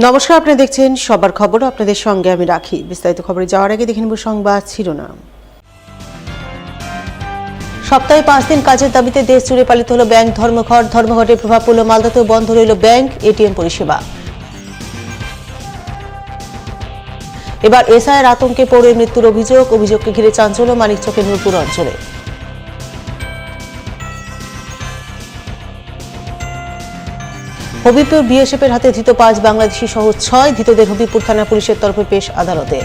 নমস্কার, আপনারা দেখছেন সবার খবর। আপনাদের সঙ্গে আমি রাখি। বিস্তারিত খবরে যাওয়ার আগে দেখে নেব সংবাদ শিরোনাম। সপ্তাহে 5 দিন কাজের দাবিতে দেশ জুড়ে পালিত হলো ব্যাংক ধর্মঘট। ধর্মঘটের প্রভাব পড়ল মালদাতেও, বন্ধ রইল ব্যাংক এটিএম পরিষেবা। এবার এসআইয়ের আতঙ্কে পৌরের মৃত্যুর অভিযোগকে ঘিরে চাঞ্চল্য মানিকচকের নূরপুর অঞ্চলে। হবিবপুর বিএসএফের হাতে ধৃত 5 বাংলাদেশি সহ 6 ধৃতদের হবিবপুর থানা পুলিশের তরফে পেশ আদালতে।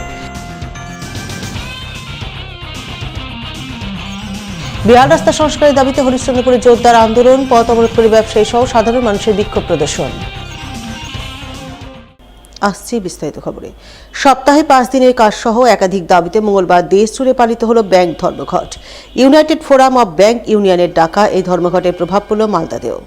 বিহার রাস্তা সংস্কারের দাবিতে হরিশ্চন্দ্রপুরে জোরদার আন্দোলন, পথ অবরোধ করে ব্যবসায়ী সহ সাধারণ মানুষের বিক্ষোভ প্রদর্শন। আসছে বিস্তারিত খবরে। সপ্তাহে 5 দিনের কাজ সহ একাধিক দাবিতে মঙ্গলবার দেশ জুড়ে পালিত হলো ব্যাংক ধর্মঘট। ইউনাইটেড ফোরাম অব ব্যাংক ইউনিয়নের ডাকা এই ধর্মঘটের প্রভাব পড়ল মালদাতেও।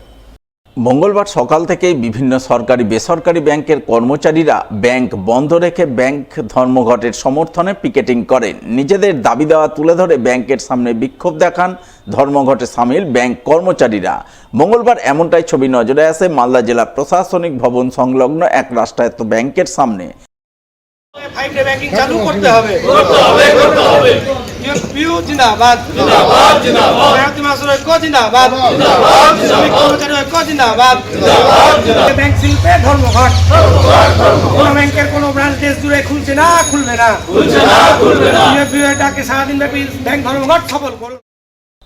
মঙ্গলবার সকাল থেকেই বিভিন্ন সরকারি বেসরকারি ব্যাংকের কর্মচারীরা ব্যাংক বন্ধ রেখে ব্যাংক ধর্মঘটের সমর্থনে পিকেটিং করেন। নিজেদের দাবি দেওয়া তুলে ধরে ব্যাংকের সামনে বিক্ষোভ দেখান ধর্মঘটে সামিল ব্যাংক কর্মচারীরা। মঙ্গলবার এমনটাই ছবি নজরে আসে মালদা জেলা প্রশাসনিক ভবন সংলগ্ন এক রাষ্ট্রায়ত্ত ব্যাংকের সামনে। ব্যাংকিং চালু করতে হবে। জিন্দাবাদ, ব্যাংক শিল্পে ধর্মঘট। কোন ব্যাংকের কোন ব্রাঞ্চ দেশ জুড়ে খুলছে না, খুলবে না। ডাকে সারাদিন ব্যাপী ব্যাংক ধর্মঘট সফল করুন।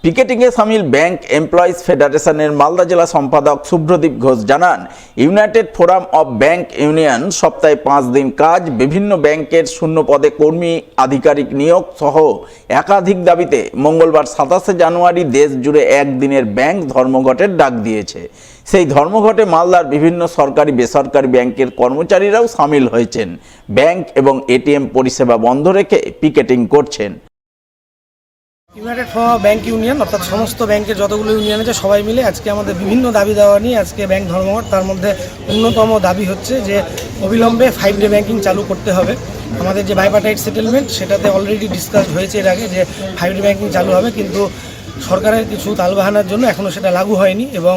পিকেটিংয়ে সামিল ব্যাংক এমপ্লয়িজ ফেডারেশনের মালদা জেলা সম্পাদক শুভ্রদীপ ঘোষ জানান, United forum of bank union সপ্তাহে 5 দিন কাজ, বিভিন্ন ব্যাংকের শূন্য পদে কর্মী আধিকারিক নিয়োগ সহ একাধিক দাবিতে মঙ্গলবার 27 জানুয়ারি দেশ জুড়ে একদিনের ব্যাংক ধর্মঘটের ডাক দিয়েছে। সেই ধর্মঘটে মালদার বিভিন্ন সরকারি বেসরকারি ব্যাংকের কর্মচারীরাও সামিল হয়েছেন। ব্যাংক এবং এটিএম পরিষেবা বন্ধ রেখে পিকেটিং করছেন। United forum of bank union অর্থাৎ সমস্ত ব্যাংকের যতগুলো ইউনিয়ন আছে সবাই মিলে আজকে আমাদের বিভিন্ন দাবি দেওয়া নিয়ে আজকে ব্যাংক ধর্মঘট। তার মধ্যে অন্যতম দাবি হচ্ছে যে অবিলম্বে 5 ডে ব্যাংকিং চালু করতে হবে। আমাদের যে বাইপার্টাইট সেটেলমেন্ট সেটাতে অলরেডি ডিসকাস হয়েছে এর আগে যে 5 ডে ব্যাংকিং চালু হবে, কিন্তু সরকারের কিছু তালবাহানার জন্য এখনও সেটা লাগু হয়নি এবং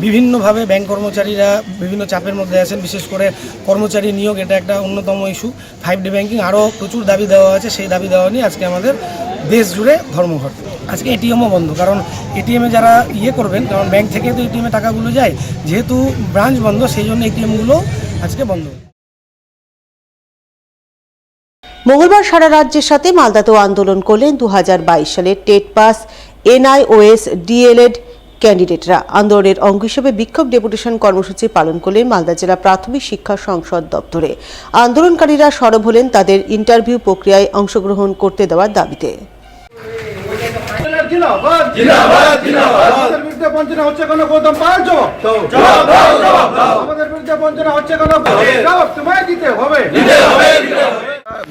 বিভিন্নভাবে ব্যাংক কর্মচারীরা বিভিন্ন চাপের মধ্যে আছেন। বিশেষ করে কর্মচারী নিয়োগ, এটা একটা অন্যতম ইস্যু। 5 ডে ব্যাংকিং আরও প্রচুর দাবি দেওয়া আছে, সেই দাবি দেওয়া নিয়ে আজকে আমাদের দেশ জুড়ে ধর্মঘট। আজকে এটিএমও বন্ধ, কারণ এটিএমে যারা করবেন, কারণ ব্যাংক থেকে তো এটিএমে টাকাগুলো যায়, যেহেতু ব্রাঞ্চ বন্ধ সেই জন্য এটিএমগুলো আজকে বন্ধ। মঙ্গলবার সারা রাজ্যের সাথে মালদাতেও আন্দোলন করলেন 2022 সালের টেট পাস এনআইওএস ডিএলএড ক্যান্ডিডেটরা। আন্দোলনের অঙ্গ হিসেবে বিক্ষোভ ডেপুটেশন কর্মসূচি পালন করলেন মালদা জেলা প্রাথমিক শিক্ষা সংসদ দপ্তরে। আন্দোলনকারীরা সরব হলেন তাদের ইন্টারভিউ প্রক্রিয়ায় অংশগ্রহণ করতে দেওয়ার দাবিতে। আমাদের বিরুদ্ধে বঞ্চনা হচ্ছে কেন? গৌতম পাল জবাব দাও। আমাদের বিরুদ্ধে বঞ্চনা হচ্ছে কেন? জবাব তোমায় দিতে হবে।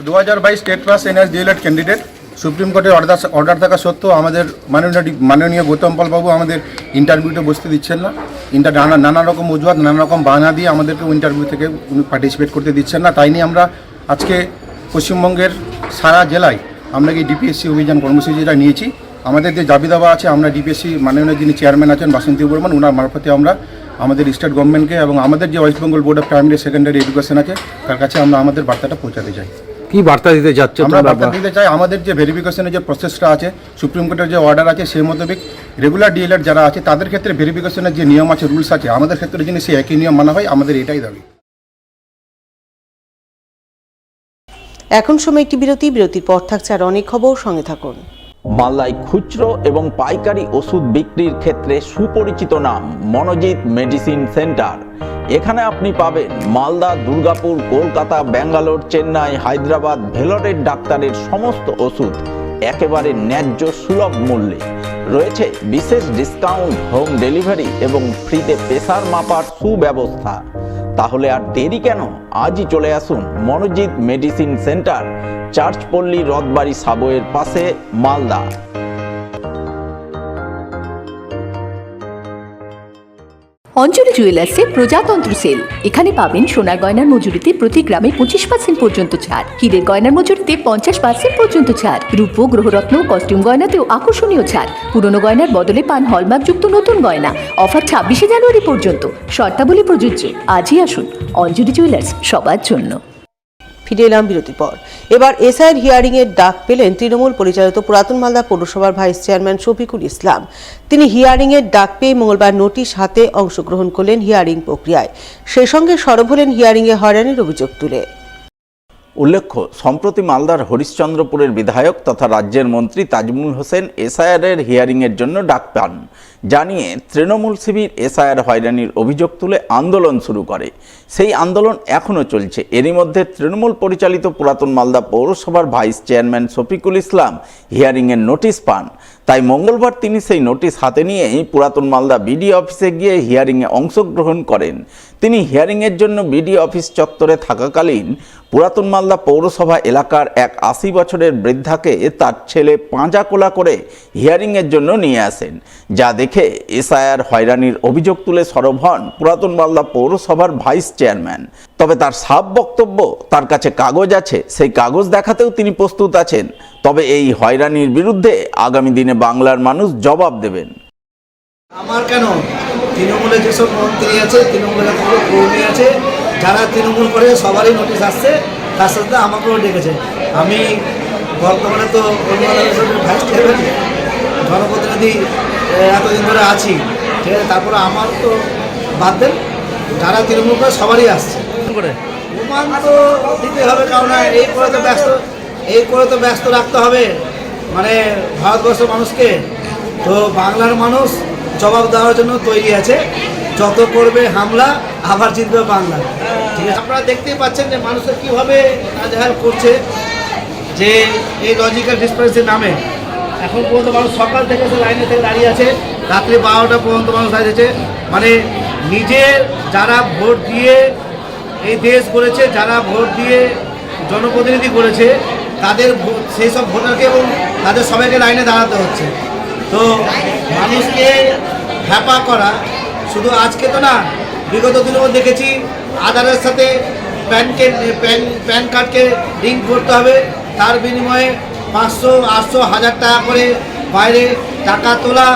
2022 state pass NIOS DElEd candidate supreme কোর্টের অর্ডার থাকা সত্ত্বেও আমাদের মাননীয় গৌতম পাল বাবু আমাদের ইন্টারভিউতে বসতে দিচ্ছেন না। নানা রকম অজুহাত, নানা রকম বাহানা দিয়ে আমাদেরকে ইন্টারভিউ থেকে উনি পার্টিসিপেট করতে দিচ্ছেন না। তাই নিয়ে আমরা আজকে পশ্চিমবঙ্গের সারা জেলায় আমরা এই ডিপিএসসি অভিযান কর্মসূচিটা নিয়েছি। আমাদের যে দাবি দাবা আছে, আমরা ডিপিএসসি মাননীয় যিনি চেয়ারম্যান আছেন বাসন্তী বর্মন, ওনার মারফতে আমরা আমাদের স্টেট গভর্নমেন্টকে এবং আমাদের যে West Bengal board of primary secondary education আছে তার কাছে আমরা আমাদের বার্তাটা পৌঁছাতে চাই। কি বার্তা দিতে যাচ্ছে? আমরা বার্তা দিতে চাই আমাদের যে ভেরিফিকেশনের যে প্রসেসটা আছে, সুপ্রিম কোর্টের যে অর্ডার আছে সেই মোতাবেক রেগুলার ডিএলএড যারা আছে তাদের ক্ষেত্রে ভেরিফিকেশনের যে নিয়ম আছে, রুলস আছে, আমাদের ক্ষেত্রে যিনি সেই একই নিয়ম মানা হয়, আমাদের এটাই দাবি। এখন সময় একটি বিরতির পর থাকছে আর অনেক খবর, সঙ্গে থাকুন। মালদায় খুচরো এবং পাইকারি ওষুধ বিক্রির ক্ষেত্রে সুপরিচিত নাম মনোজিৎ মেডিসিন সেন্টার। এখানে আপনি পাবেন মালদা, দুর্গাপুর, কলকাতা, ব্যাঙ্গালোর, চেন্নাই, হায়দ্রাবাদ, ভেলোরের ডাক্তারের সমস্ত ওষুধ একেবারে ন্যায্য সুলভ মূল্যে। রয়েছে বিশেষ ডিসকাউন্ট, হোম ডেলিভারি এবং ফ্রিতে প্রেসার মাপার সুব্যবস্থা। তাহলে আর দেরি কেন? আজই চলে আসুন মনোজিৎ মেডিসিন সেন্টার, চার্চপল্লী রথবাড়ি সাবওয়ের পাশে, মালদা। অঞ্জলি জুয়েলার্সে প্রজাতন্ত্র সেল। এখানে পাবেন সোনার গয়নার মজুরিতে প্রতি গ্রামে 25% পর্যন্ত ছাড়, হীরের গয়নার মজুরিতে 50% পর্যন্ত ছাড়, রূপো, গ্রহরত্ন, কস্টিউম গয়নাতেও আকর্ষণীয় ছাড়, পুরনো গয়নার বদলে পান হলমার্কযুক্ত নতুন গয়না। অফার 26শে জানুয়ারি পর্যন্ত, শর্তাবলী প্রযোজ্য। আজই আসুন অঞ্জলি জুয়েলার্স, সবার জন্য। ফিরে এলাম বিরতির পর। এবার এসআইয়ের হিয়ারিং এর ডাক পেলেন তৃণমূল পরিচালিত পুরাতন মালদা পৌরসভার ভাইস চেয়ারম্যান শফিকুল ইসলাম। তিনি হিয়ারিং এর ডাক পেয়ে মঙ্গলবার নোটিশ হাতে অংশগ্রহণ করলেন হিয়ারিং প্রক্রিয়ায়। সেই সঙ্গে সরব হলেন হিয়ারিং এ হয়রানির অভিযোগ তুলে। উল্লেখ্য, সম্প্রতি মালদার হরিশ্চন্দ্রপুরের বিধায়ক তথা রাজ্যের মন্ত্রী তাজমুল হোসেন এসআইআর হিয়ারিংয়ের জন্য ডাক পান। জানিয়ে তৃণমূল শিবির এসআইআর হয়রানির অভিযোগ তুলে আন্দোলন শুরু করে। সেই আন্দোলন এখনও চলছে। এরই মধ্যে তৃণমূল পরিচালিত পুরাতন মালদা পৌরসভার vice chairman Shafiqul Islam হিয়ারিংয়ের notice পান। তাই মঙ্গলবার তিনি সেই নোটিশ হাতে নিয়েই পুরাতন মালদা বিডি অফিসে গিয়ে হিয়ারিংয়ে অংশগ্রহণ করেন। তিনি হিয়ারিংয়ের জন্য বিডি অফিস চত্বরে থাকাকালীন পুরাতন মালদা পৌরসভা এলাকার এক 80 বছরের বৃদ্ধাকে তার ছেলে পাঁজা কোলা করে হিয়ারিংয়ের জন্য নিয়ে আসেন। যা দেখে এসআইআর হয়রানির অভিযোগ তুলে সরব হন পুরাতন মালদা পৌরসভার ভাইস চেয়ারম্যান। তবে তার সাফ বক্তব্য, তার কাছে কাগজ আছে, সেই কাগজ দেখাতেও তিনি প্রস্তুত আছেন। তবে এই হয়রানির বিরুদ্ধে আগামী দিনে বাংলার মানুষ জবাব দেবেন। আমার কেন, তৃণমূলে যেসব মন্ত্রী আছে, তৃণমূলের কোনো কর্মী আছে, যারা তৃণমূল করে সবারই নোটিশ আসছে, তার সাথে আমাকেও ডেকেছে। আমি বর্তমানে তো ভাইস চেয়ারম্যান, জনপ্রতিনিধি এতদিন ধরে আছি, ঠিক আছে। তারপরে আমার তো বাদ দেন, যারা তৃণমূল করে সবারই আসছে। প্রমাণ তো দিতে হবে, কারণ এই করে তো ব্যস্ত রাখতে হবে মানে ভারতবর্ষের মানুষকে। তো বাংলার মানুষ জবাব দেওয়ার জন্য তৈরি আছে। যত করবে হামলা, আবার জিতবে বাংলা, ঠিক আছে। আপনারা দেখতেই পাচ্ছেন যে মানুষের কীভাবে নাজেহাল করছে, যে এই লজিক্যাল ডিসপ্যারেন্সির নামে। এখন পর্যন্ত মানুষ সকাল থেকে এসে লাইনে থেকে দাঁড়িয়ে আছে, রাত্রি 12টা পর্যন্ত মানুষ দাঁড়িয়েছে। মানে নিজের যারা ভোট দিয়ে এই দেশ করেছে, যারা ভোট দিয়ে জনপ্রতিনিধি করেছে, তাদের সেই সব ভোটারকে এবং তাদের সবাইকে লাইনে দাঁড়াতে হচ্ছে। তো মানুষকে হ্যাপা করা শুধু আজকে তো না, বিগত দিনেও দেখেছি আধারের সাথে প্যান কার্ডকে লিঙ্ক করতে হবে, তার বিনিময়ে 500, 800, 1000 টাকা করে বাইরে টাকা তোলা।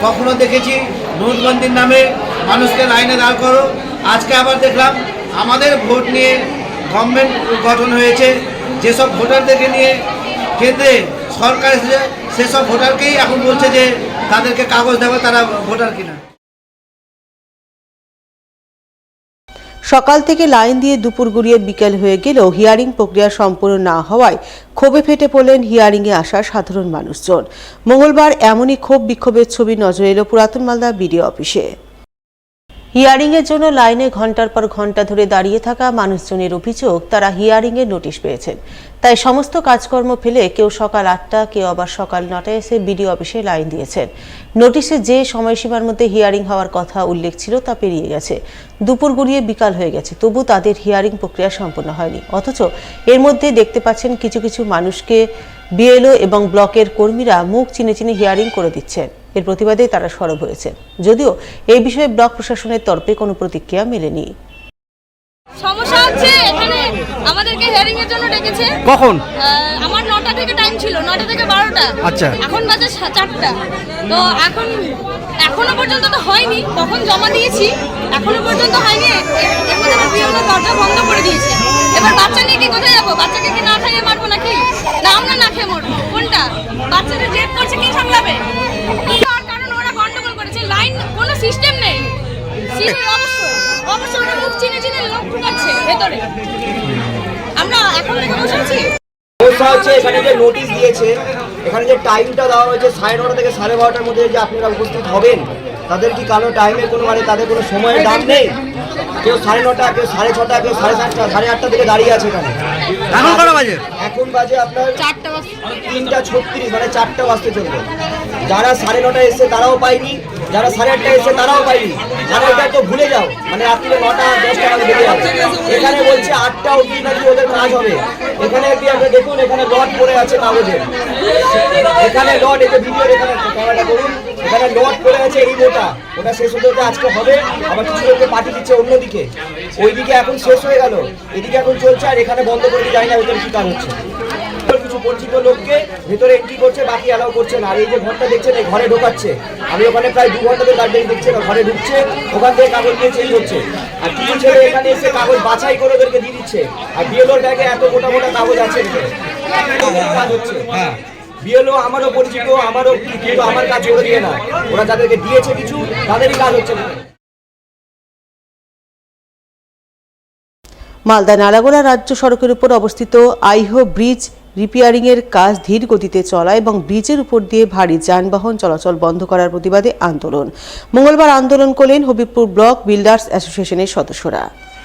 কখনো দেখেছি নোটবন্দির নামে মানুষকে লাইনে দাঁড় করো। আজকে আবার দেখলাম আমাদের ভোট নিয়ে গভর্নমেন্ট গঠন হয়েছে, যেসব ভোটারদেরকে নিয়ে কেন্দ্রে সরকার এসেছে, সেসব ভোটারকেই এখন বলছে যে তাদেরকে কাগজ দেবে, তারা ভোটার কিনা। সকাল থেকে লাইন দিয়ে দুপুর গড়িয়ে বিকেল হয়ে গেলেও হিয়ারিং প্রক্রিয়া সম্পূর্ণ না হওয়ায় ক্ষোভে ফেটে পড়লেন হিয়ারিংয়ে আসা সাধারণ মানুষজন। মঙ্গলবার এমনই ক্ষোভ বিক্ষোভের ছবি নজরে এলো পুরাতন মালদা বিডিও অফিসে। হিয়ারিংয়ের জন্য লাইনে ঘন্টার পর ঘন্টা ধরে দাঁড়িয়ে থাকা মানুষজনের অভিযোগ, তারা হিয়ারিংয়ের নোটিশ পেয়েছেন, তাই সমস্ত কাজকর্ম ফেলে কেউ সকাল 8টা, কেউ আবার সকাল 9টায় এসে বিডিও অফিসে লাইন দিয়েছেন। নোটিশে যে সময়সীমার মধ্যে হিয়ারিং হওয়ার কথা উল্লেখ ছিল তা পেরিয়ে গেছে, দুপুর গড়িয়ে বিকাল হয়ে গেছে, তবু তাদের হিয়ারিং প্রক্রিয়া সম্পন্ন হয়নি। অথচ এর মধ্যে দেখতে পাচ্ছেন কিছু কিছু মানুষকে বিএলও এবং ব্লকের কর্মীরা মুখ চিনে চিনে হিয়ারিং করে দিচ্ছেন। এর প্রতিবাদে তারা সরব হয়েছেন, যদিও এই বিষয়ে ব্লক প্রশাসনের তরফে কোনো প্রতিক্রিয়া মেলেনি। সমস্যা হচ্ছে এখানে আমাদেরকে হিয়ারিং এর জন্য ডেকেছে। কখন? আমার 9টা থেকে টাইম ছিল, 9টা থেকে 12টা। আচ্ছা। এখন বাজে 4টা। তো এখনো পর্যন্ত তো হয়নি, তখন জমা দিয়েছি, এখনো পর্যন্ত হয়নি। এর মধ্যে বিএলও দরজা বন্ধ করে দিয়েছে। এবার বাচ্চা নিয়ে কি কোথায় যাবো? বাচ্চাকে কি না খাইয়ে মারবো নাকি? না আমরা না খেয়ে মরবো, কোনটা? বাচ্চাদের রেপ করছে, কি সামলাবে? কারণ ওরা গন্ডগোল করেছে, লাইন কোনো সিস্টেম নেই। অবশ্যই ওরা মুখ চিনে চিনে লোক ঢুকাচ্ছে ভেতরে। আমরা এখন থেকে বসে আছি। সমস্যা হচ্ছে এখানে যে নোটিশ দিয়েছে, এখানে যে টাইমটা দেওয়া হয়েছে 9:30 থেকে 12:30টার মধ্যে যে আপনারা উপস্থিত হবেন, তাদের কি কারো টাইমের কোনো মানে তাদের কোনো সময়ের দাম নেই? কেউ 9:30, কেউ 6:30, কেউ 7:30, 8:30 থেকে দাঁড়িয়ে আছে এখানে। এখন কটা বাজে? এখন বাজে আপনার 3:36, মানে 4টা বাজতে চলবে। যারা 9:30 এসছে তারাও পায়নি, যারা 8:30 এসছে তারাও পায়নি। আর এটা তো ভুলে যাও, মানে রাত্রিরে 9টা 10টা বাজে বেরিয়ে যাবে। এখানে বলছে 8টা অবধি নাকি ওদের কাজ হবে। এখানে আপনি দেখুন, এখানে লট পড়ে আছে কাগজের, এখানে লট, এতে ভিডিও, এখানে ক্যামেরাটা করুন, এখানে লোড করে আছে এই মোটা, ওটা শেষ হতে হতে আজকে হবে, আবার কিছু লোককে পাঠিয়ে দিচ্ছে অন্যদিকে, ওইদিকে এখন শেষ হয়ে গেল, এদিকে এখন চলছে, আর এখানে বন্ধ করে দিয়ে যায় না ভেতরে কি কাজ হচ্ছে। কিছু পরিচিত লোককে ভেতরে এন্ট্রি করছে, বাকি অ্যালাউ করছে না। আর এই যে ঘরটা দেখছেন, এই ঘরে ঢোকাচ্ছে, আমি ওখানে প্রায় 2 ঘন্টা ধরে দাঁড়িয়ে দেখছি, ঘরে ঢুকছে, ওখান থেকে কাগজ নিয়ে চেঞ্জ হচ্ছে, আর কিছু ছেলে এখানে এসে কাগজ বাছাই করে ওদেরকে দিয়ে দিচ্ছে। আর বিএলওর ব্যাগে এত মোটা মোটা কাগজ আছে, কাজ হচ্ছে। হ্যাঁ, বিএলও আমারও পরিচিত, আমারও, কিন্তু আমার কাজ করে দিয়ে না, ওরা যাদেরকে দিয়েছে কিছু তাদেরই কাজ হচ্ছে না। মালদা নালাগোলা রাজ্য সড়কের উপর অবস্থিত আইহো ব্রিজ রিপেয়ারিংয়ের কাজ ধীর গতিতে চলা এবং ব্রিজের উপর দিয়ে ভারী যানবাহন চলাচল বন্ধ করার প্রতিবাদে আন্দোলন। মঙ্গলবার আন্দোলন করলেন হবিবপুর ব্লক বিল্ডার্স অ্যাসোসিয়েশনের সদস্যরা।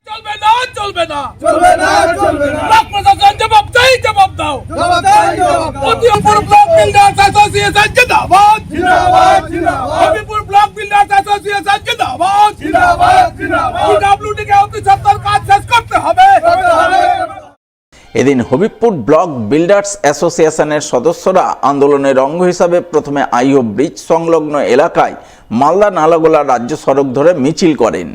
চলবে না, চলবে না, চলবে না, চলবে না। ব্লক প্রশাসন জবাব চাই, জবাব দাও, জবাব চাই, জবাব দাও। হবিবপুর ব্লক বিল্ডার্স অ্যাসোসিয়েশন জিন্দাবাদ, জিন্দাবাদ, জিন্দাবাদ। হবিবপুর ব্লক বিল্ডার্স অ্যাসোসিয়েশন জিন্দাবাদ, জিন্দাবাদ, জিন্দাবাদ। পিডব্লিউডি কে অতি সত্তর কাজ শেষ করতে হবে। এদিন হবিবপুর ব্লক বিল্ডার্স অ্যাসোসিয়েশনের সদস্যরা আন্দোলনের অঙ্গ হিসাবে প্রথমে আইহো ব্রিজ সংলগ্ন এলাকায় মালদা নালাগোলা রাজ্য সড়ক ধরে মিছিল করেন।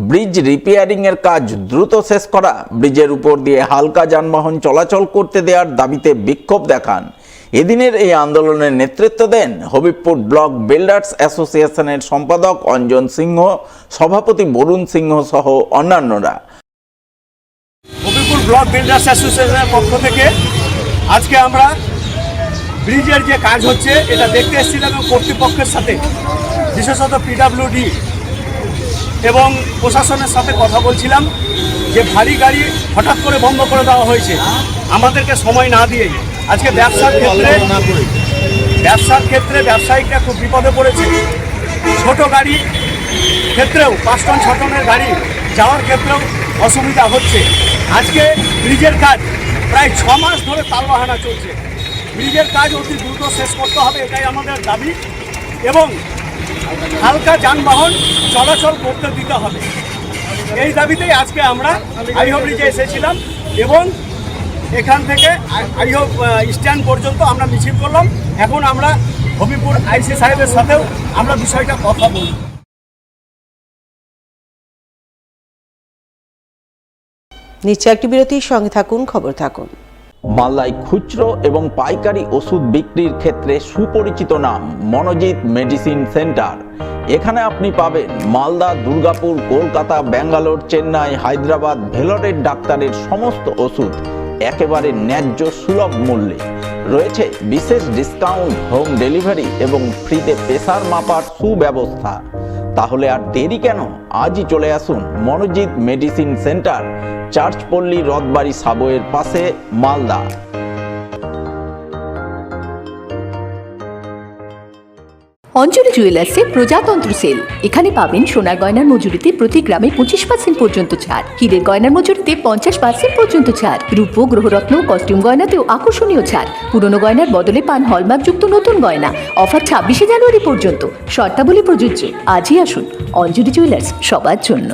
ব্রিজ রিপেয়ারিংয়ের কাজ দ্রুত শেষ করা, ব্রিজের উপর দিয়ে হালকা যানবাহন চলাচল করতে দেওয়ার দাবিতে বিক্ষোভ দেখান। এদিনের এই আন্দোলনের নেতৃত্ব দেন হবিবপুর ব্লক বিল্ডার্স অ্যাসোসিয়েশনের সম্পাদক অঞ্জন সিংহ, সভাপতি বরুণ সিংহ সহ অন্যান্যরা। হবিবপুর ব্লক বিল্ডার্স অ্যাসোসিয়েশনের পক্ষ থেকে আজকে আমরা ব্রিজের যে কাজ হচ্ছে এটা দেখতে এসেছিলাম এবং কর্তৃপক্ষের সাথে, বিশেষত পিডব্লিউডি এবং প্রশাসনের সাথে কথা বলছিলাম যে ভারী গাড়ি হঠাৎ করে বন্ধ করে দেওয়া হয়েছে, আমাদেরকে সময় না দিয়েই। আজকে ব্যবসার ক্ষেত্রে ব্যবসায়িকরা খুব বিপদে পড়েছে। ছোট গাড়ি ক্ষেত্রেও 5 টন 6 টনের গাড়ি যাওয়ার ক্ষেত্রেও অসুবিধা হচ্ছে। আজকে ব্রিজের কাজ প্রায় 6 মাস ধরে তালবাহানা চলছে, ব্রিজের কাজ অতি দ্রুত শেষ করতে হবে, এটাই আমাদের দাবি, এবং হালকা যানবাহন চলাচল করতে দিতে হবে। এই দাবিতেই আজকে আমরা আইহো ব্রিজে এসেছিলাম এবং এখান থেকে আইহো স্ট্যান্ড পর্যন্ত আমরা মিছিল করলাম। এখন আমরা হবিবপুর আইসি সাহেবের সাথেও আমরা বিষয়টা কথা বলব। নিচে একটি বিরতির সঙ্গে থাকুন, খবর থাকুন। মালদায় খুচরো এবং পাইকারি ওষুধ বিক্রির ক্ষেত্রে সুপরিচিত নাম মনোজিৎ মেডিসিন সেন্টার। এখানে আপনি পাবেন মালদা, দুর্গাপুর, কলকাতা, ব্যাঙ্গালোর, চেন্নাই, হায়দ্রাবাদ, ভেলোরের ডাক্তারের সমস্ত ওষুধ একেবারে ন্যায্য সুলভ মূল্যে। রয়েছে বিশেষ ডিসকাউন্ট, হোম ডেলিভারি এবং ফ্রিতে প্রেসার মাপার সুব্যবস্থা। তাহলে আর দেরি কেন, আজই চলে আসুন মনোজিৎ মেডিসিন সেন্টার, চার্চপল্লী রথবাড়ি সাবওয়ের পাশে, মালদা। অঞ্জলি জুয়েলার্সে প্রজাতন্ত্র সেল। এখানে পাবেন সোনার গয়নার মজুরিতে প্রতি গ্রামে 25% পর্যন্ত ছাড়, হীরের গয়নার মজুরিতে 50% পর্যন্ত ছাড়, রূপ, গ্রহরত্ন, কস্টিউম গয়নাতেও আকর্ষণীয় ছাড়। পুরনো গয়নার বদলে পান হলমার্কযুক্ত নতুন গয়না। অফার 26শে জানুয়ারি পর্যন্ত, শর্তাবলী প্রযোজ্য। আজই আসুন অঞ্জলি জুয়েলার্স, সবার জন্য।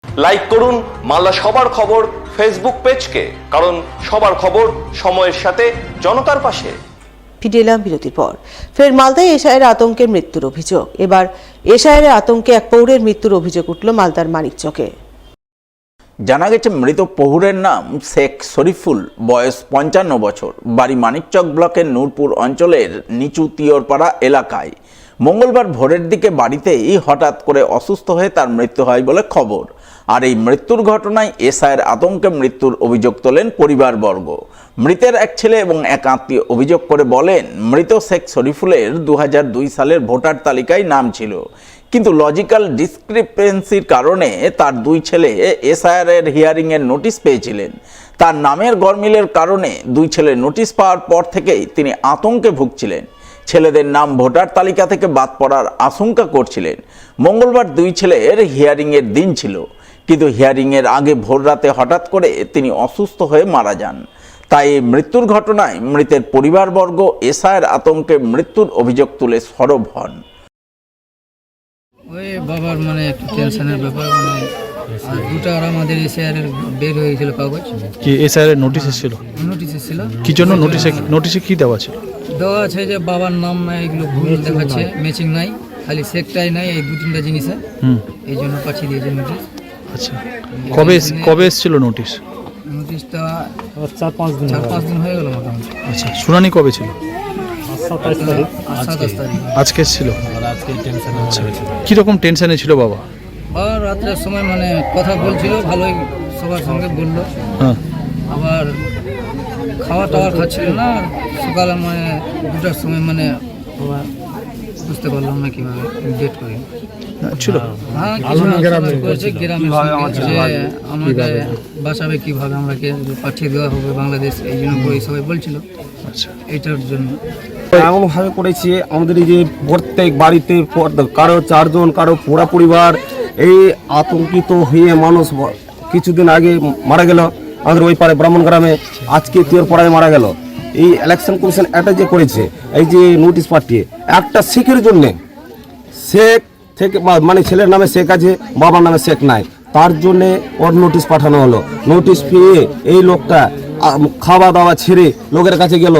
লাইক করুন মালদা সবার খবর ফেসবুক পেজকে, কারণ সবার খবর সময়ের সাথে জনতার পাশে। ফিরে এলাম বিরতির পর। ফের মালদায় এশায়ের আতঙ্কে মৃত্যুর অভিযোগ। এবার এশায়ের আতঙ্কে এক পৌরের মৃত্যুর অভিযোগ উঠল মালদার মানিকচকে। জানা গেছে মৃত পৌরের নাম শেখ শরীফুল, বয়স 55 বছর, বাড়ি মানিকচক ব্লকের নূরপুর অঞ্চলের নিচু তিয়রপাড়া এলাকায়। মঙ্গলবার ভোরের দিকে বাড়িতেই হঠাৎ করে অসুস্থ হয়ে তার মৃত্যু হয় বলে খবর। আর এই মৃত্যুর ঘটনায় এশায়ের আতঙ্কে মৃত্যুর অভিযোগ তোলেন পরিবারবর্গ। মৃতের এক ছেলে এবং এক আত্মীয় অভিযোগ করে বলেন, মৃত শেখ শরীফুলের 2002 সালের ভোটার তালিকায় নাম ছিল, কিন্তু লজিক্যাল ডিসক্রিপেন্সির কারণে তার 2 ছেলে এসআইআরের হিয়ারিংয়ের নোটিশ পেয়েছিলেন। তার নামের গরমিলের কারণে 2 ছেলে নোটিশ পাওয়ার পর থেকেই তিনি আতঙ্কে ভুগছিলেন। ছেলেদের নাম ভোটার তালিকা থেকে বাদ পড়ার আশঙ্কা করছিলেন। মঙ্গলবার 2 ছেলের হিয়ারিংয়ের দিন ছিল, কিন্তু হিয়ারিংয়ের আগে ভোররাতে হঠাৎ করে তিনি অসুস্থ হয়ে মারা যান। তাই এই মৃত্যুর ঘটনায় মৃতের পরিবারবর্গ এসআইয়ের আতঙ্কে মৃত্যুর অভিযোগ তুলে সরব হন। ওই বাবার একটু টেনশনের ব্যাপার, দুটো আর আমাদের এসআইআরের বের হয়ে গেছিল কাগজ। কি এসআইআরের নোটিশ এসেছিল? নোটিশ এসেছিল। কি জন্য নোটিশে কি দেওয়া ছিল? দেওয়া আছে যে বাবার নাম নাই, এগুলো ভুল দেখাচ্ছে, ম্যাচিং নাই, খালি শেকটাই নাই, এই 2-3টা জিনিসে এই জন্য পাঠিয়ে দিয়েছে নোটিশ। আচ্ছা, কবে এসেছিল নোটিশ? নোটিশটা 4-5 দিন হয়ে গেল মোটামুটি। আচ্ছা, শুনানি কবে ছিল? 27 তারিখ। আজকে এসেছিল। আচ্ছা, কীরকম টেনশনে ছিল বাবা? আর রাত্রের সময় মানে কথা বলছিল, ভালোই সবার সঙ্গে বললো, হ্যাঁ, আবার খাওয়া টাওয়া খাচ্ছিল না। সকালে মানে 2টার সময় মানে বুঝতে পারলাম না কীভাবে ডেট করি ছিল। হ্যাঁ, গ্রামে যে আমাকে বাঁচাবে কীভাবে, আমাকে পাঠিয়ে দেওয়া হবে বাংলাদেশ, এই জন্য করে সবাই বলছিল। আচ্ছা, এইটার জন্য এমনভাবে করেছে আমাদের এই যে প্রত্যেক বাড়িতে কারো 4 জন, কারো পুরা পরিবার, এই আতঙ্কিত হয়ে মানুষ কিছুদিন আগে মারা গেল আমাদের ওই পারে ব্রাহ্মণ গ্রামে, আজকে তিরপাড়ায় মারা গেল। এই ইলেকশন কমিশন এটা যে করেছে, এই যে নোটিশ পাঠিয়ে একটা শেখের জন্যে, শেখ থেকে মানে ছেলের নামে শেখ আছে, বাবার নামে শেখ নাই, তার জন্যে ওর নোটিশ পাঠানো হলো। নোটিশ পেয়ে এই লোকটা খাওয়া দাওয়া ছেড়ে লোকের কাছে গেল,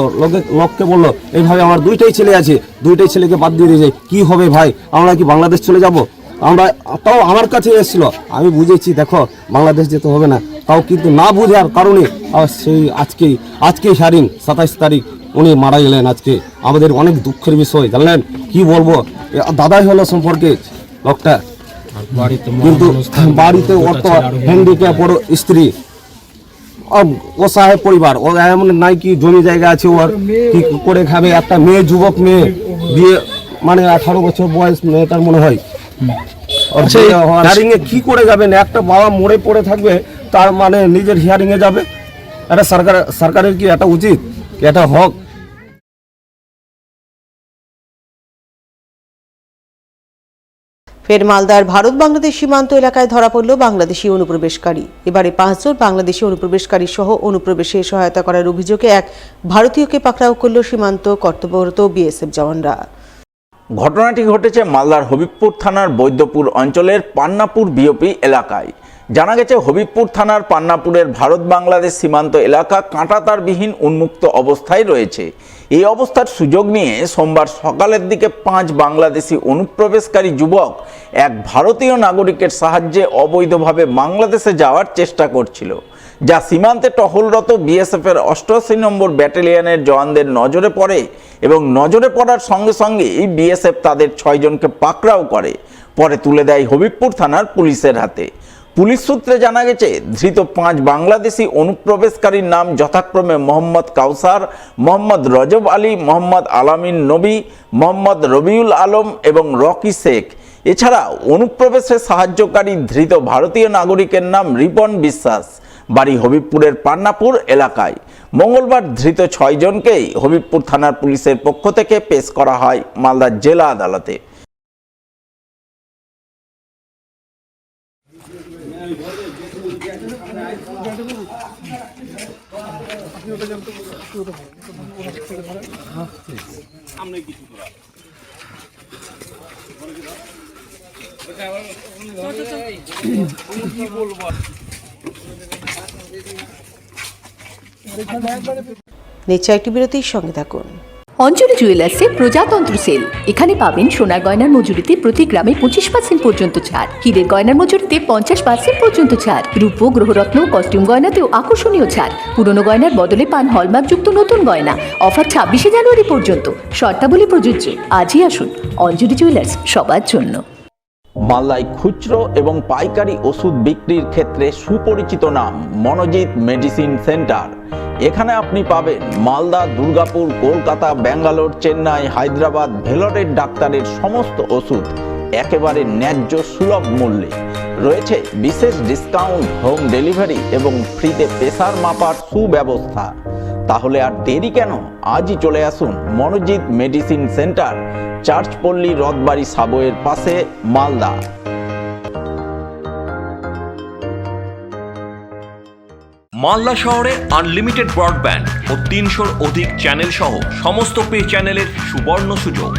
লোককে বললো এইভাবে আমার 2টাই ছেলে আছে, 2টাই ছেলেকে বাদ দিয়ে দিয়েছে, কি হবে ভাই, আমরা কি বাংলাদেশ চলে যাব? আমরা তাও আমার কাছে এসেছিলো, আমি বুঝেছি দেখো বাংলাদেশ যেতে হবে না, তাও কিন্তু না বুঝার কারণে সেই আজকেই হিয়ারিং 27 তারিখ উনি মারা গেলেন। আজকে আমাদের অনেক দুঃখের বিষয়, জানলেন কি বলবো, দাদাই হলো সম্পর্কে লোকটা, কিন্তু বাড়িতে ওর তো হ্যান্ডিক্যাপ, ওর স্ত্রী, অসহায় পরিবার, ও এমন নাই কি জমি জায়গা আছে, ওর কি করে খাবে? একটা মেয়ে, যুবক মেয়ে, বিয়ে মানে 18 বছর বয়স মেয়েটার মনে হয়, হিয়ারিং এ কি করে যাবেন? একটা বাবা মরে পড়ে থাকবে, তার মানে নিজের হিয়ারিং এ যাবে? এটা সরকারের কি এটা উচিত, এটা হক? ফের মালদার ভারত বাংলাদেশ সীমান্ত এলাকায় ধরা পড়ল বাংলাদেশি অনুপ্রবেশকারী। এবারে 5 জন বাংলাদেশি অনুপ্রবেশকারী সহ অনুপ্রবেশে সহায়তা করার অভিযোগে এক ভারতীয়কে পাকড়াও করল সীমান্ত কর্তব্যরত বিএসএফ জওয়ানরা। ঘটনাটি ঘটেছে মালদার হবিবপুর থানার বৈদ্যপুর অঞ্চলের পান্নাপুর বিওপি এলাকায়। জানা গেছে হবিবপুর থানার পান্নাপুরের ভারত বাংলাদেশ সীমান্ত এলাকা কাঁটাতারবিহীন উন্মুক্ত অবস্থায় রয়েছে। এই অবস্থার সুযোগ নিয়ে সোমবার সকালের দিকে 5 বাংলাদেশি অনুপ্রবেশকারী যুবক এক ভারতীয় নাগরিকের সাহায্যে অবৈধভাবে বাংলাদেশে যাওয়ার চেষ্টা করছিল, যা সীমান্তে টহলরত বিএসএফের 88 নম্বর ব্যাটালিয়নের জওয়ানদের নজরে পড়ে এবং নজরে পড়ার সঙ্গে সঙ্গে বিএসএফ তাদের 6 জনকে পাকড়াও করে, পরে তুলে দেয় হবিবপুর থানার পুলিশের হাতে। পুলিশ সূত্রে জানা গেছে ধৃত 5 বাংলাদেশি অনুপ্রবেশকারীর নাম যথাক্রমে মোহাম্মদ কাউসার, মোহাম্মদ রজব আলী, মোহাম্মদ আলামিন নবী, মোহাম্মদ রবিউল আলম এবং রকি শেখ। এছাড়া অনুপ্রবেশে সাহায্যকারী ধৃত ভারতীয় নাগরিকের নাম রিপন বিশ্বাস, বাড়ি হবিবপুরের পান্নাপুর এলাকায়। মঙ্গলবার ধৃত 6 জনকেই হবিবপুর থানার পুলিশের পক্ষ থেকে পেশ করা হয় মালদা জেলা আদালতে। নিচে একটি বিরতির সঙ্গে থাকুন। অঞ্জলি জুয়েলার্সে প্রজাতন্ত্র সেল, এখানে পাবেন সোনার গয়নার মজুরিতে প্রতি গ্রামে 25% পর্যন্ত ছাড়, হীরের গয়নার মজুরিতে 50% পর্যন্ত ছাড়, রূপো, গ্রহরত্ন, কস্টিউম গয়নাতেও আকর্ষণীয় ছাড়, পুরনো গয়নার বদলে পান হলমার্কযুক্ত নতুন গয়না। অফার 26শে জানুয়ারি পর্যন্ত, শর্তাবলী প্রযোজ্য। আজই আসুন, অঞ্জলি জুয়েলার্স, সবার জন্য। মালদায় খুচরো এবং পাইকারি ওষুধ বিক্রির ক্ষেত্রে সুপরিচিত নাম মনোজিৎ মেডিসিন সেন্টার। এখানে আপনি পাবেন মালদা, দুর্গাপুর, কলকাতা, ব্যাঙ্গালোর, চেন্নাই, হায়দ্রাবাদ, ভেলোরের ডাক্তারের সমস্ত ওষুধ একেবারে ন্যায্য সুলভ মূল্যে। রয়েছে বিশেষ ডিসকাউন্ট, হোম ডেলিভারি এবং ফ্রিতে প্রেসার মাপার সুব্যবস্থা। তাহলে আর দেরি কেন, আজই চলে আসুন মনোজিৎ মেডিসিন সেন্টার, চার্চপল্লী, রথবাড়ি সাবওয়ের পাশে, মালদা। মালদা শহরে আনলিমিটেড ব্রডব্যান্ড ও 300-র অধিক চ্যানেল সহ সমস্ত পে চ্যানেলের সুবর্ণ সুযোগ,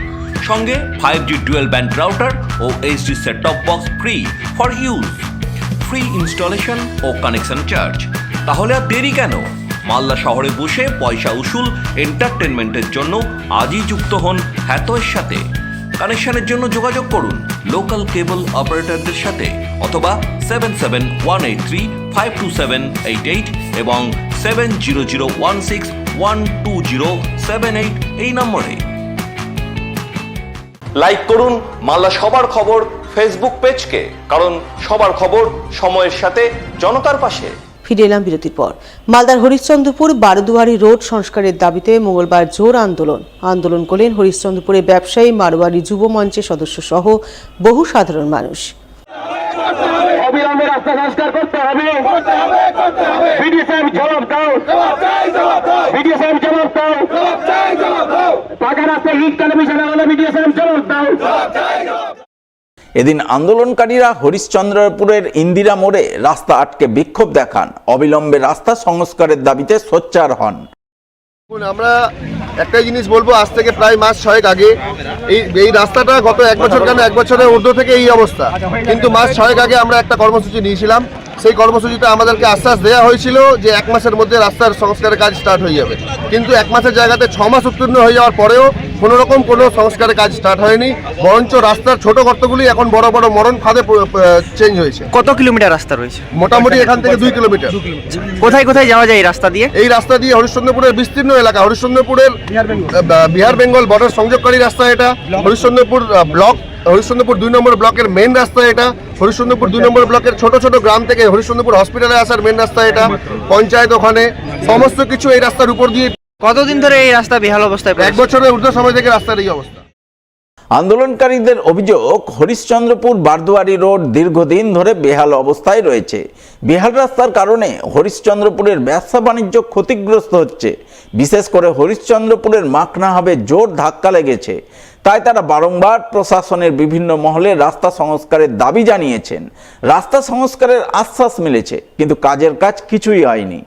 সঙ্গে 5G ডুয়েল ব্যান্ড রাউটার ও HD set top box free for use, free installation ও কানেকশন চার্জ। তাহলে আর দেরি কেন, মালদা শহরে বসে পয়সা উসুল এন্টারটেনমেন্টের জন্য আজই যুক্ত হন হ্যাথওয়ের সাথে। কানেকশনের জন্য যোগাযোগ করুন লোকাল কেবল অপারেটরদের সাথে অথবা 7718352788 এবং 7001612078 এই নম্বরে। লাইক করুন মালদা সবার খবর ফেসবুক পেজকে, কারণ সবার খবর সময়ের সাথে জনতার পাশে। ফিরে এলাম বিরতির পর। মালদার হরিশ্চন্দ্রপুর বারোদুয়ারি রোড সংস্কারের দাবিতে মঙ্গলবার জোর আন্দোলন করলেন হরিশ্চন্দ্রপুরের ব্যবসায়ী, মারোয়ারি যুব মঞ্চের সদস্য সহ বহু সাধারণ মানুষ। অবিলম্বে রাস্তা সংস্কার করতে হবে। বিডিও সাহেব জবাব দাও, বিডিও সাহেব জবাব দাও, পাকা রাস্তায় ইট টেলিভিশন হলে বিডিও সাহেব জবাব দাও। এদিন আন্দোলনকারীরা হরিশ্চন্দ্রপুরের ইন্দিরা মোড়ে রাস্তা আটকে বিক্ষোভ দেখান। অবিলম্বে রাস্তা সংস্কারের দাবিতে সোচ্চার হন। আমরা একটাই জিনিস বলবো, আজ থেকে প্রায় মাস 6 আগে এই রাস্তাটা গত 1 বছর কেন 1 বছরের ঊর্ধ্ব থেকে এই অবস্থা, কিন্তু মাস 6 আগে আমরা একটা কর্মসূচি নিয়েছিলাম। সেই কর্মসূচিতে আমাদেরকে আশ্বাস দেওয়া হয়েছিল যে 1 মাসের মধ্যে রাস্তার সংস্কারের কাজ স্টার্ট হয়ে যাবে, কিন্তু 1 মাসের জায়গাতে 6 মাস উত্তীর্ণ হয়ে যাওয়ার পরেও কোনো রকম কোনো সংস্কারের কাজ স্টার্ট হয়নি, বরঞ্চ রাস্তার ছোট গর্তগুলি এখন বড় বড় মরণ ফাঁদে চেঞ্জ হয়েছে। কত কিলোমিটার রাস্তা রয়েছে? মোটামুটি এখান থেকে 2 কিলোমিটার। কোথায় কোথায় যাওয়া যায় এই রাস্তা দিয়ে? এই রাস্তা দিয়ে হরিশ্চন্দ্রপুরের বিস্তীর্ণ এলাকা, হরিশ্চন্দ্রপুরের বিহার বেঙ্গল বর্ডার সংযোগকারী রাস্তা এটা, হরিশ্চন্দ্রপুর ব্লক, হরিশ্চন্দ্রপুর 2 নম্বর ব্লকের মেইন রাস্তা এটা, হরিশ্চন্দ্রপুর 2 নম্বর ব্লকের ছোট ছোট গ্রাম থেকে হরিশ্চন্দ্রপুর হসপিটালে আসার মেইন রাস্তা এটা, পঞ্চায়েত ওখানে, সমস্ত কিছু এই রাস্তার উপর দিয়ে। কতদিন ধরে এই রাস্তা বেহাল অবস্থায়? 1 বছরের ঊর্ধ্ব সময় থেকে রাস্তার এই অবস্থা। আন্দোলনকারীদের অভিযোগ, হরিশ্চন্দ্রপুর বারদুয়ারি রোড দীর্ঘদিন ধরে বেহাল অবস্থায় রয়েছে। বেহাল রাস্তার কারণে হরিশ্চন্দ্রপুরের ব্যবসা বাণিজ্য ক্ষতিগ্রস্ত হচ্ছে। বিশেষ করে হরিশ্চন্দ্রপুরের মাকনা হাবে জোর ধাক্কা লেগেছে। তাই তারা বারংবার প্রশাসনের বিভিন্ন মহলে রাস্তা সংস্কারের দাবি জানিয়েছেন। রাস্তা সংস্কারের আশ্বাস মিলেছে, কিন্তু কাজের কাজ কিছুই হয়নি।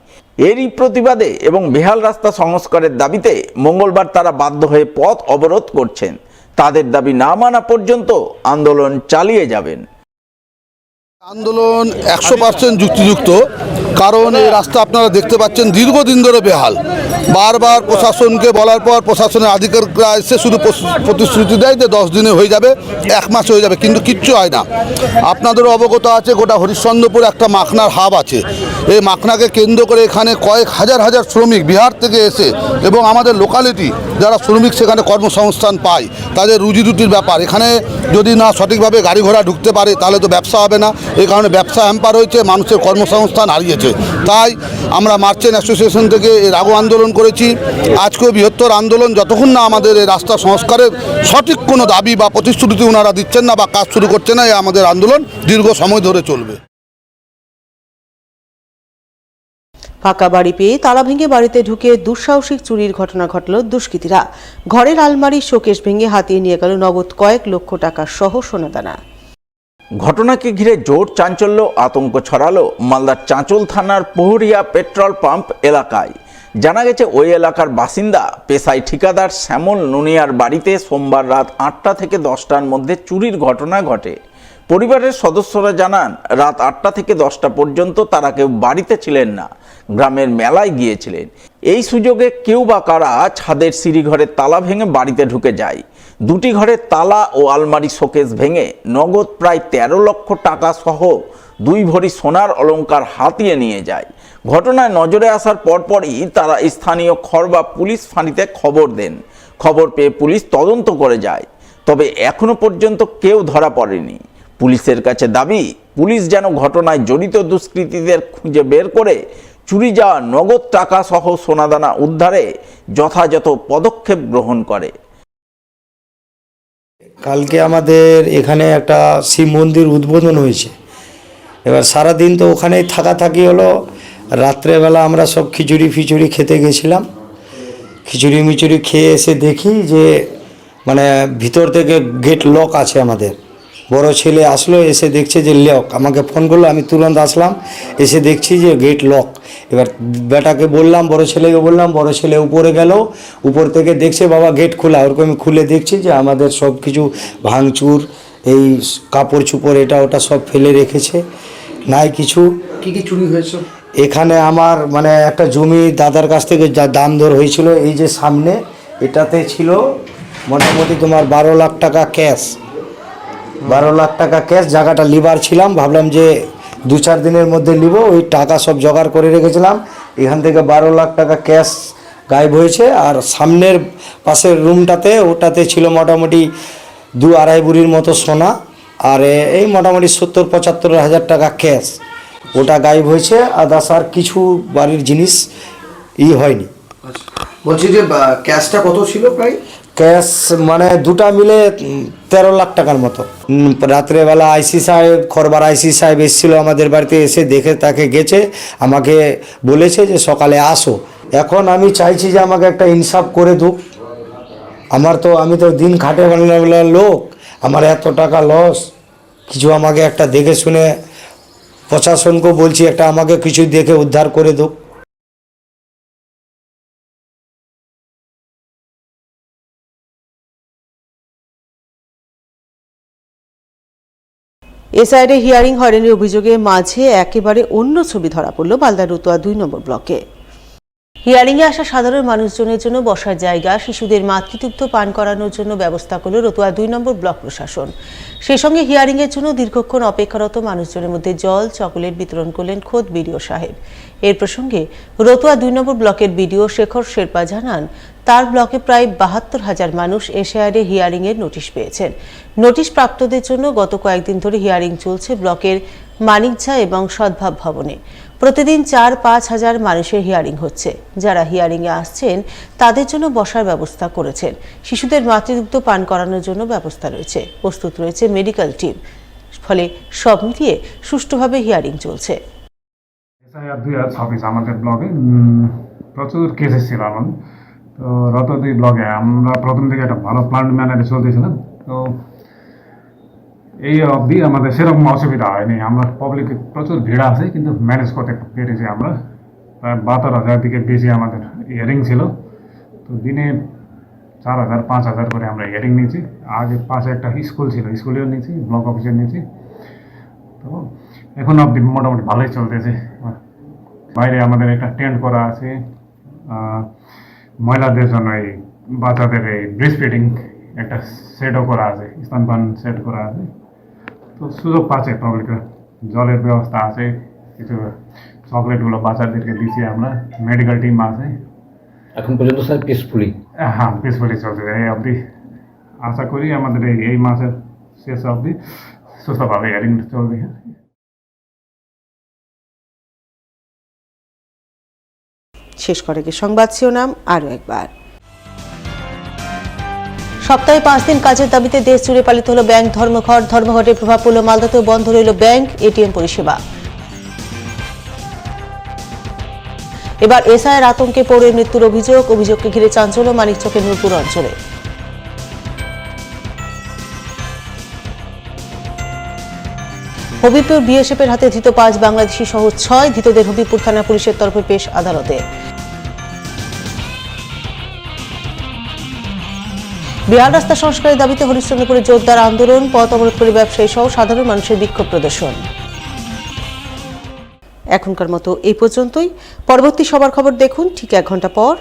এরই প্রতিবাদে এবং বেহাল রাস্তা সংস্কারের দাবিতে মঙ্গলবার তারা বাধ্য হয়ে পথ অবরোধ করছেন। তাদের দাবি না মানা পর্যন্ত আন্দোলন চালিয়ে যাবেন। আন্দোলন 100% যুক্তিযুক্ত, কারণ এই রাস্তা আপনারা দেখতে পাচ্ছেন দীর্ঘদিন ধরে বেহাল। বারবার প্রশাসনকে বলার পর প্রশাসনের আধিকারিকরা এসে শুধু প্রতিশ্রুতি দেয় যে 10 দিনে হয়ে যাবে, 1 মাস হয়ে যাবে, কিন্তু কিচ্ছু হয় না। আপনাদেরও অবগত আছে, গোটা হরিশ্চন্দ্রপুর একটা মাখনার হাব আছে। এই মাখনাকে কেন্দ্র করে এখানে কয়েক হাজার হাজার শ্রমিক বিহার থেকে এসে এবং আমাদের লোকালিটি যারা শ্রমিক সেখানে কর্মসংস্থান পায়, তাদের রুজি রুটির ব্যাপার। এখানে যদি না সঠিকভাবে গাড়ি ঘোড়া ঢুকতে পারে তাহলে তো ব্যবসা হবে না। এই কারণে ব্যবসা হ্যাম্পার হয়েছে, মানুষের কর্মসংস্থান হারিয়েছে। তাই আমরা মার্চেন্ট অ্যাসোসিয়েশন থেকে এর আগেও আন্দোলন করেছি, আজকেও বৃহত্তর আন্দোলন। যতক্ষণ না আমাদের এই রাস্তা সংস্কারের সঠিক কোনো দাবি বা প্রতিশ্রুতি ওনারা দিচ্ছেন না বা কাজ শুরু করছে না, এই আমাদের আন্দোলন দীর্ঘ সময় ধরে চলবে। ফাঁকা বাড়ি পেয়ে তালা ভেঙে বাড়িতে ঢুকে দুঃসাহসিক চুরির ঘটনা ঘটল দুষ্কৃতীরা। ঘরের আলমারি শোকেস ভেঙে হাতিয়ে নিয়ে গেল নগদ কয়েক লক্ষ টাকা সহ সোনাদানা। ঘটনাকে ঘিরে জোর চাঞ্চল্য, আতঙ্ক ছড়ালো মালদার চাঁচল থানার পহরিয়া পেট্রোল পাম্প এলাকায়। জানা গেছে ওই এলাকার বাসিন্দা পেশায় ঠিকাদার শ্যামল নুনিয়ার বাড়িতে সোমবার রাত 8টা থেকে 10টার মধ্যে চুরির ঘটনা ঘটে। পরিবারের সদস্যরা জানান, রাত 8টা থেকে 10টা পর্যন্ত তারা কেউ বাড়িতে ছিলেন না, গ্রামের মেলায় গিয়েছিলেন। এই সুযোগে কেউ বা কারা ছাদের সিঁড়িঘরের তালা ভেঙে বাড়িতে ঢুকে যায়। 2টি ঘরের তালা ও আলমারি শোকেস ভেঙে নগদ প্রায় 13 লক্ষ টাকা সহ 2 ভরি সোনার অলংকার হাতিয়ে নিয়ে যায়। ঘটনায় নজরে আসার পরপরই তারা স্থানীয় খড়বা পুলিশ ফাঁড়িতে খবর দেন। খবর পেয়ে পুলিশ তদন্ত করে যায়, তবে এখনো পর্যন্ত কেউ ধরা পড়েনি। পুলিশের কাছে দাবি, পুলিশ যেন ঘটনায় জড়িত দুষ্কৃতীদের খুঁজে বের করে চুরি যাওয়া নগদ টাকা সহ সোনাদানা উদ্ধারে যথাযথ পদক্ষেপ গ্রহণ করে। কালকে আমাদের এখানে একটা শিব মন্দির উদ্বোধন হয়েছে। এবার সারাদিন তো ওখানেই থাকি হলো। রাত্রেবেলা আমরা সব খিচুড়ি খেতে গেছিলাম। খিচুড়ি মিচুড়ি খেয়ে এসে দেখি যে মানে ভিতর থেকে গেট লক আছে। আমাদের বড় ছেলে আসলো, এসে দেখছে যে লক, আমাকে ফোন করলো, আমি তুরন্ত আসলাম, এসে দেখছি যে গেট লক। এবার বেটাকে বললাম, বড় ছেলেকে বললাম, বড় ছেলে উপরে গেল, উপর থেকে দেখছে বাবা গেট খোলা। ওরকম আমি খুলে দেখছি যে আমাদের সব কিছু ভাঙচুর, এই কাপড় চুপড় এটা ওটা সব ফেলে রেখেছে, নাই কিছু। কি কি চুরি হয়েছে? এখানে আমার মানে একটা জমি দাদার কাছ থেকে যা দাম দর হয়েছিল, এই যে সামনে এটাতে ছিল মোটামুটি তোমার 12 লাখ টাকা ক্যাশ, 12 লাখ টাকা ক্যাশ। জায়গাটা লিবার ছিলাম, ভাবলাম যে 2-4 দিনের মধ্যে নিব, ওই টাকা সব জোগাড় করে রেখেছিলাম। এখান থেকে 12 লাখ টাকা ক্যাশ গায়েব হয়েছে। আর সামনের পাশের রুমটাতে ওটাতে ছিল মোটামুটি 2-2.5 বুড়ির মতো সোনা, আর এই মোটামুটি 70-75 হাজার টাকা ক্যাশ, ওটা গায়েব হয়েছে। আদার্স আর কিছু বাড়ির জিনিস হয়নি। বলছি যে ক্যাশটা কত ছিল প্রায়? ক্যাশ মানে দুটা মিলে 13 লাখ টাকার মতো। রাত্রেবেলা আইসি সাহেব, খরবার আইসি সাহেব এসেছিল আমাদের বাড়িতে, এসে দেখে তাকে গেছে, আমাকে বলেছে যে সকালে আসো। এখন আমি চাইছি যে আমাকে একটা ইনসাফ করে দুক। আমি তো দিন খাটে বানানোর লোক, আমার এত টাকা লস, কিছু আমাকে একটা দেখে শুনে, প্রশাসনকেও বলছি একটা আমাকে কিছু দেখে উদ্ধার করে দুক। এসআইআর হিয়ারিং হয়রানির অভিযোগে মাঝে একেবারে অন্য ছবি ধরা পড়ল মালদা রতুয়া 2 নম্বর ব্লকে। হিয়ারিংয়ে আসা সাধারণ মানুষজনের জন্য বসার জায়গা, শিশুদের মাতৃদুগ্ধ পান করানোর জন্য ব্যবস্থা করল রতুয়া 2 নম্বর ব্লক প্রশাসন। সেই সঙ্গে হিয়ারিংয়ের জন্য দীর্ঘক্ষণ অপেক্ষারত মানুষজনের মধ্যে জল, চকোলেট বিতরণ করলেন খোদ বিডিও সাহেব। এর প্রসঙ্গে রতুয়া 2 নম্বর ব্লকের বিডিও শেখর শেরপা জানান, তার ব্লকে প্রায় 72,000 মানুষ এসআইআর হিয়ারিংয়ের নোটিশ পেয়েছেন। নোটিশ প্রাপ্তদের জন্য গত কয়েকদিন ধরে হিয়ারিং চলছে ব্লকের মানিকঝা এবং সদ্ভাব ভবনে। প্রতিদিন 4-5 হাজার মানুষের হিয়ারিং হচ্ছে। যারা হিয়ারিংয়ে আসছেন তাদের জন্য বসার ব্যবস্থা করেছেন। শিশুদের মাতৃদুগ্ধ পান করানোর জন্য ব্যবস্থা রয়েছে, প্রস্তুত রয়েছে মেডিকেল টিম। ফলে সব মিলিয়ে সুষ্ঠুভাবে হিয়ারিং চলছে। এসআইআর 2026 আমাদের ব্লগে প্রচুর কেসেস ছিল এখন। তো রতুয়া 2 ব্লগে আমরা প্রথম থেকে একটা ভালো প্ল্যান ম্যানারে চলতেছিলাম। তো এই অবধি আমাদের সেরকম অসুবিধা হয়নি। আমরা পাবলিকে প্রচুর ভিড় আছে, কিন্তু ম্যানেজ করতে পেরেছি আমরা। প্রায় 72,000 থেকে বেশি আমাদের হিয়ারিং ছিল। তো দিনে 4,000-5,000 করে আমরা হিয়ারিং নিয়েছি। আগে পাশে একটা স্কুল ছিল, স্কুলেও নিয়েছি, ব্লক অফিসে নিয়েছি। তো এখন অবধি মোটামুটি ভালোই চলতেছে। বাইরে আমাদের একটা টেন্ট করা আছে, মহিলাদের জন্য এই বাচ্চাদের এই ব্রেস্ট ফিডিং একটা সেটও করা আছে, স্তনপান সেট করা আছে। তো সুযোগ পাচ্ছে পাবলিকরা, জলের ব্যবস্থা আছে, কিছু চকলেটগুলো বাচ্চাদেরকে দিচ্ছি আমরা, মেডিকেল টিম আছে। এখন পর্যন্ত স্যার পিসফুলি? হ্যাঁ, পিসফুলি চলছে। এই অবধি আশা করি আমাদের এই মাসের শেষ অবধি সুস্থভাবে হিয়ারিং চলবে। শেষ করে সংবাদ শিরোনাম আরও একবার। সপ্তাহে 5 দিন কাজের দাবিতে দেশ জুড়ে পালিত হলো ব্যাংক ধর্মঘট। ধর্মঘটের প্রভাব পড়ল মালদাতেও, বন্ধ রইল ব্যাংক, এটিএম পরিষেবা। এবার এসআইআর আতঙ্কে পৌরের মৃত্যুর অভিযোগকে ঘিরে চাঞ্চল্য মানিকচকের নূরপুর অঞ্চলে। হবিপুর বিএসএফের হাতে ধৃত 5 বাংলাদেশি সহ 6 ধৃতদের হবিপুর থানা পুলিশের তরফে পেশ আদালতে। বিহার রাস্তা সংস্কারের দাবিতে হরিশ্চন্দ্রপুরে জোরদার আন্দোলন, পথ অবরোধ করে ব্যবসায়ী সহ সাধারণ মানুষের বিক্ষোভ প্রদর্শন। এখনকার মতো এই পর্যন্তই। পরবর্তী সবার খবর দেখুন ঠিক 1 ঘন্টা পর।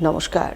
নমস্কার।